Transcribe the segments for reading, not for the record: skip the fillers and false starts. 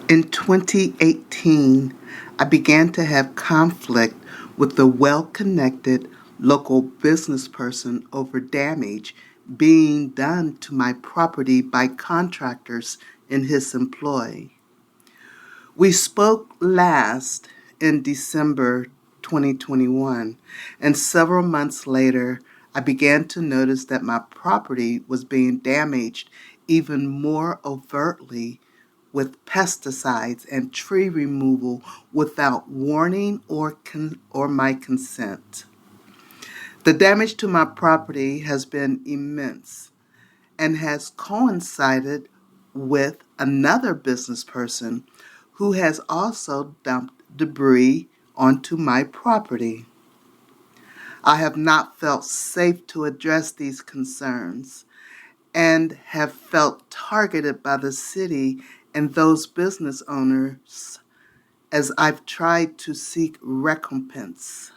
In 2018, I began to have conflict with the well-connected local business person over damage being done to my property by contractors in his employ. We spoke last in December 2021, and several months later, I began to notice that my property was being damaged even more overtly with pesticides and tree removal without warning or my consent. The damage to my property has been immense and has coincided with another business person who has also dumped debris onto my property. I have not felt safe to address these concerns and have felt targeted by the city and those business owners as I've tried to seek recompense.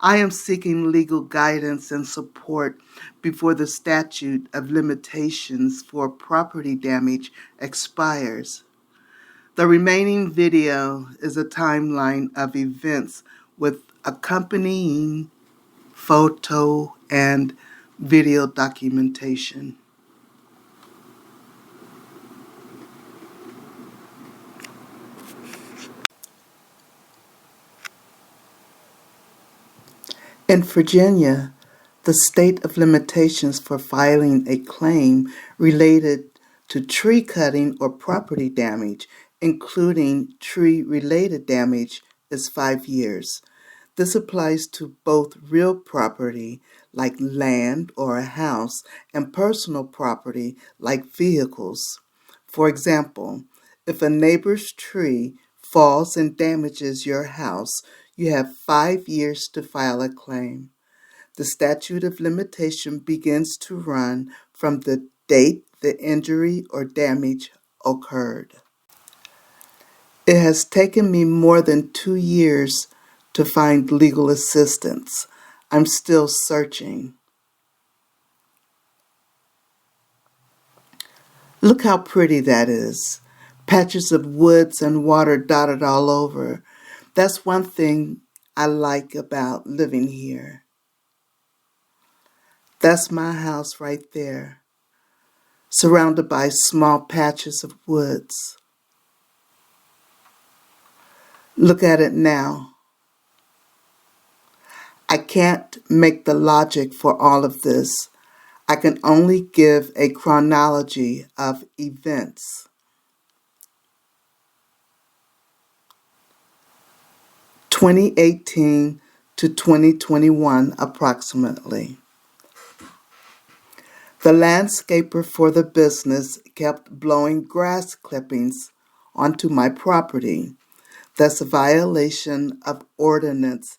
I am seeking legal guidance and support before the statute of limitations for property damage expires. The remaining video is a timeline of events with accompanying photo and video documentation. In Virginia, the state of limitations for filing a claim related to tree cutting or property damage, including tree-related damage, is 5 years. This applies to both real property, like land or a house, and personal property, like vehicles. For example, if a neighbor's tree falls and damages your house, you have 5 years to file a claim. The statute of limitation begins to run from the date the injury or damage occurred. It has taken me more than 2 years to find legal assistance. I'm still searching. Look how pretty that is. Patches of woods and water dotted all over. That's one thing I like about living here. That's my house right there, surrounded by small patches of woods. Look at it now. I can't make the logic for all of this. I can only give a chronology of events. 2018 to 2021 approximately. The landscaper for the business kept blowing grass clippings onto my property. That's a violation of ordinance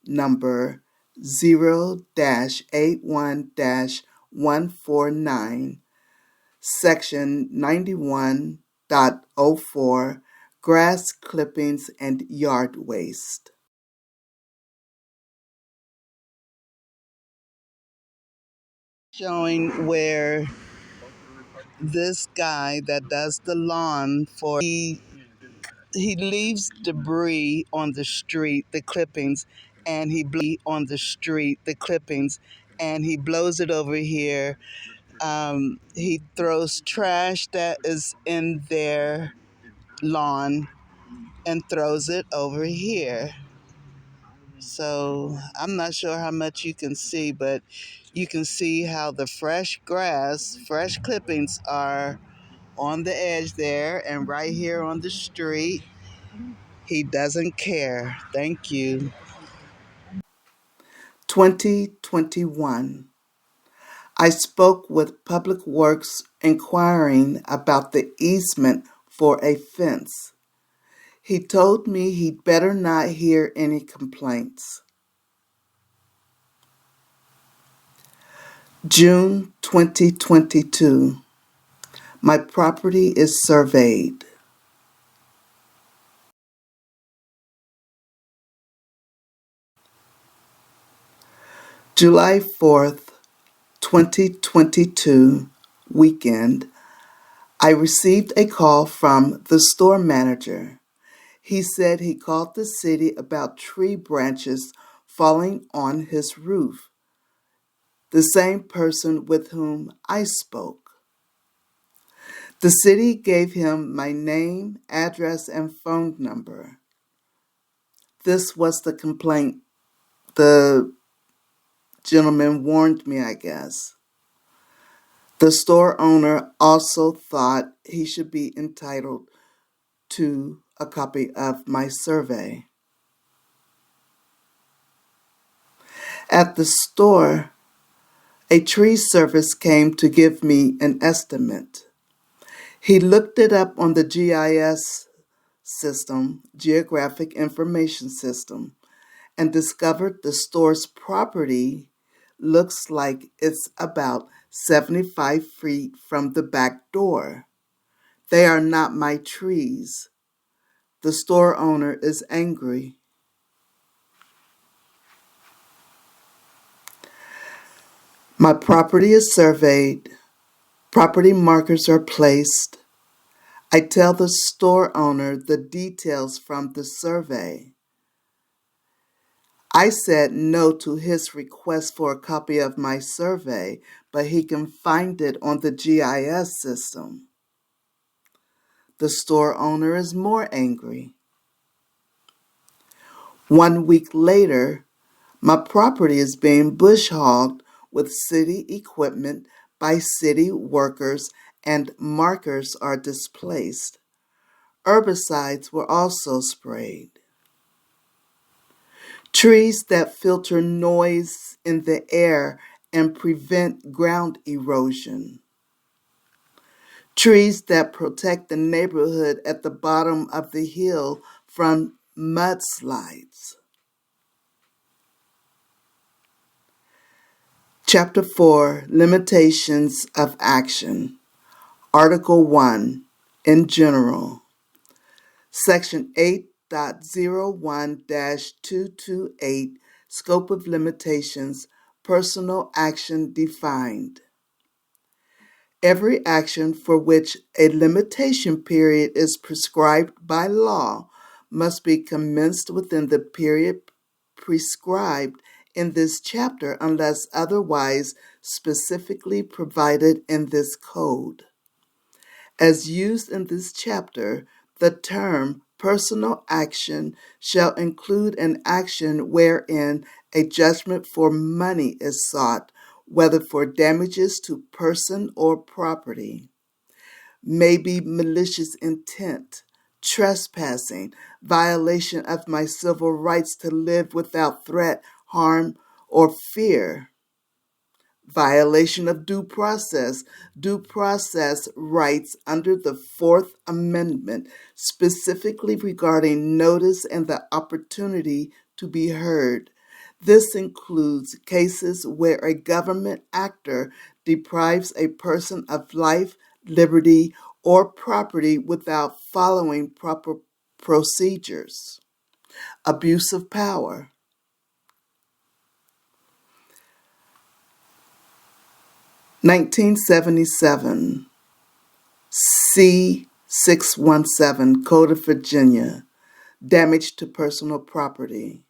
number 0-81-149, section 91.04, grass clippings and yard waste. Showing where this guy that does the lawn for he leaves debris on the street, the clippings, and he blows it over here. He throws trash that is in their lawn and throws it over here. So I'm not sure how much you can see, but you can see how the fresh clippings are on the edge there and right here on the street. He doesn't care. Thank you. 2021. I spoke with Public Works inquiring about the easement for a fence. He told me he'd better not hear any complaints. June 2022. My property is surveyed. July 4th, 2022, weekend. I received a call from the store manager. He said he called the city about tree branches falling on his roof, the same person with whom I spoke. The city gave him my name, address, and phone number. This was the complaint the gentleman warned me, I guess. The store owner also thought he should be entitled to a copy of my survey. At the store, a tree service came to give me an estimate. He looked it up on the GIS system, Geographic Information System, and discovered the store's property looks like it's about 75 feet from the back door. They are not my trees. The store owner is angry. My property is surveyed. Property markers are placed. I tell the store owner the details from the survey. I said no to his request for a copy of my survey, but he can find it on the GIS system. The store owner is more angry. 1 week later, my property is being bush hogged with city equipment by city workers and markers are displaced. Herbicides were also sprayed. Trees that filter noise in the air and prevent ground erosion. Trees that protect the neighborhood at the bottom of the hill from mudslides. Chapter 4, Limitations of Action. Article 1, in general. Section 8.01-228, Scope of Limitations, Personal Action Defined. Every action for which a limitation period is prescribed by law must be commenced within the period prescribed in this chapter unless otherwise specifically provided in this code. As used in this chapter, the term personal action shall include an action wherein a judgment for money is sought, whether for damages to person or property. May be malicious intent, trespassing, violation of my civil rights to live without threat, harm, or fear. Violation of due process rights under the Fourth Amendment, specifically regarding notice and the opportunity to be heard. This includes cases where a government actor deprives a person of life, liberty, or property without following proper procedures. Abuse of power. 1977, C-617, Code of Virginia, damage to personal property.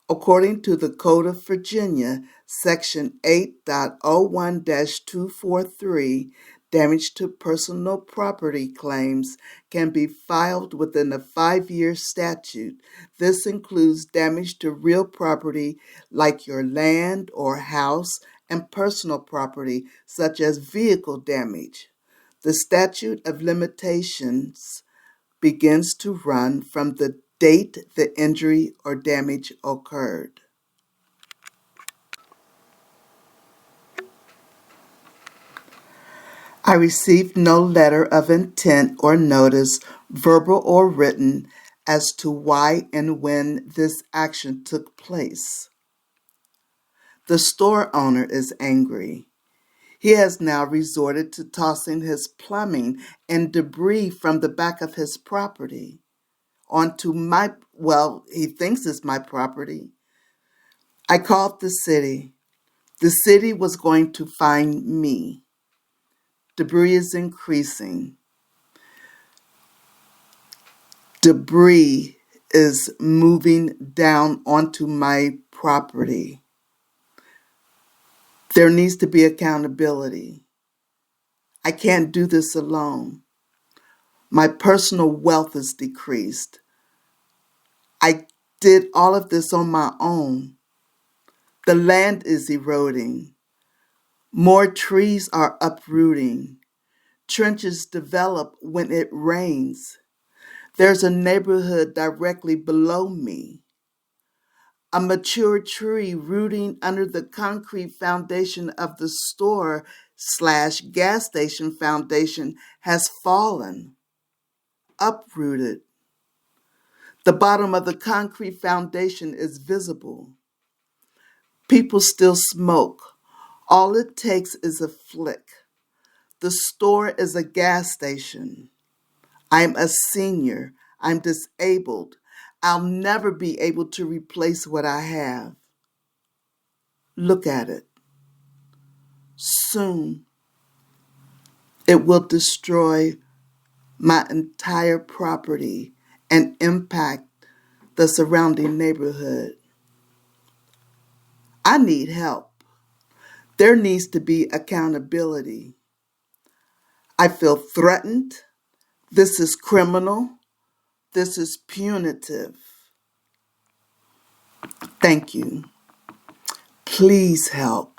According to the Code of Virginia, Section 8.01-243, damage to personal property claims can be filed within a 5-year statute. This includes damage to real property like your land or house and personal property such as vehicle damage. The statute of limitations begins to run from the date the injury or damage occurred. I received no letter of intent or notice, verbal or written, as to why and when this action took place. The store owner is angry. He has now resorted to tossing his plumbing and debris from the back of his property onto he thinks it's my property. I called the city. The city was going to fine me. Debris is increasing. Debris is moving down onto my property. There needs to be accountability. I can't do this alone. My personal wealth is decreased. I did all of this on my own. The land is eroding. More trees are uprooting. Trenches develop when it rains. There's a neighborhood directly below me. A mature tree rooting under the concrete foundation of the store/gas station foundation has fallen, uprooted. The bottom of the concrete foundation is visible. People still smoke. All it takes is a flick. The store is a gas station. I'm a senior. I'm disabled. I'll never be able to replace what I have. Look at it. Soon, it will destroy my entire property and impact the surrounding neighborhood. I need help. There needs to be accountability. I feel threatened. This is criminal. This is punitive. Thank you. Please help.